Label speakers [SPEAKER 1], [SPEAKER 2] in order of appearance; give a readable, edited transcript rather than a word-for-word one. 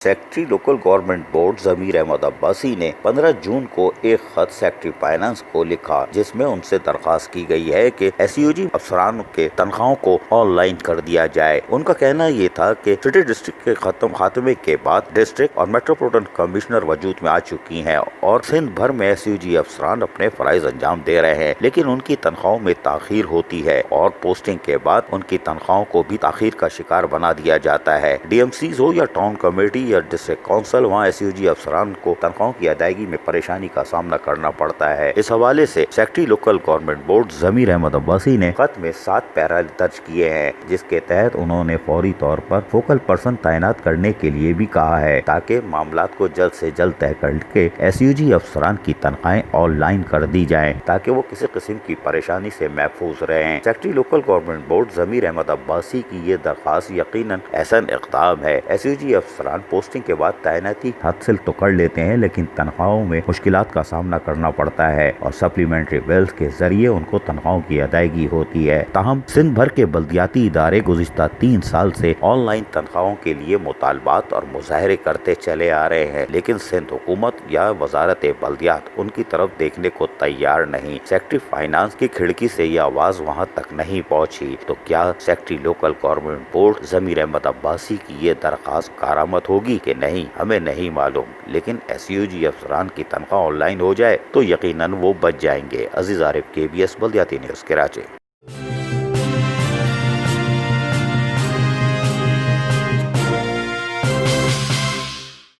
[SPEAKER 1] Secretary local government board ضمیر احمد عباسی نے 15 جون کو ایک خط سیکٹری فائنانس کو لکھا جس میں ان سے درخواست کی گئی ہے کہ ایس یو جی افسران کے تنخواہوں کو آن لائن کر دیا جائے۔ ان کا کہنا یہ تھا کہ سٹی ڈسٹرکٹ کے خاتمے کے بعد ڈسٹرکٹ اور میٹروپولیٹن کمشنر وجود میں آ چکی ہیں اور سندھ بھر میں ایس یو جی افسران اپنے فرائض انجام دے رہے ہیں، لیکن ان کی تنخواہوں میں تاخیر ہوتی ہے اور پوسٹنگ کے بعد ان کی تنخواہوں کو بھی تاخیر کا شکار بنا دیا جاتا ہے۔ ڈی ایم سیز ہو یا ٹاؤن کمیٹی یا ڈسٹرکٹ کونسل، وہاں ایس یو جی افسران کو تنخواہوں کی ادائیگی میں پریشانی کا سامنا کرنا پڑتا ہے۔ اس حوالے سے سیکٹری لوکل گورنمنٹ بورڈ ضمیر احمد عباسی نے خط میں 7 پیرا درج کیے ہیں جس کے تحت انہوں نے فوری طور پر فوکل پرسن تعینات کرنے کے لیے بھی کہا ہے تاکہ معاملات کو جلد سے جلد طے کر کے ایس یو جی افسران کی تنخواہیں آن لائن کر دی جائیں تاکہ وہ کسی قسم کی پریشانی سے محفوظ رہیں۔ سیکٹری لوکل گورنمنٹ بورڈ ضمیر احمد عباسی کی یہ درخواست یقیناً احسن اقدام ہے۔ ایس یو جی افسران پوسٹنگ کے بعد تعیناتی حاصل تو کر لیتے ہیں لیکن تنخواہوں میں مشکلات کا سامنا کرنا پڑتا ہے اور سپلیمنٹری بلز کے ذریعے ان کو تنخواہوں کی ادائیگی ہوتی ہے۔ تاہم سندھ بھر کے بلدیاتی ادارے گزشتہ 3 سال سے آن لائن تنخواہوں کے لیے مطالبات اور مظاہرے کرتے چلے آ رہے ہیں لیکن سندھ حکومت یا وزارت بلدیات ان کی طرف دیکھنے کو تیار نہیں۔ سیکٹری فائنانس کی کھڑکی سے یہ آواز وہاں تک نہیں پہنچی تو کیا سیکٹری لوکل گورنمنٹ بورڈ ضمیر احمد عباسی کی یہ درخواست کارآمد ہوگی کہ نہیں، ہمیں نہیں معلوم، لیکن ایس یو جی افسران کی تنخواہ آن لائن ہو جائے تو یقیناً وہ بچ جائیں گے۔ عزیز عارف، KBS بلدیاتی نیوز، کراچی۔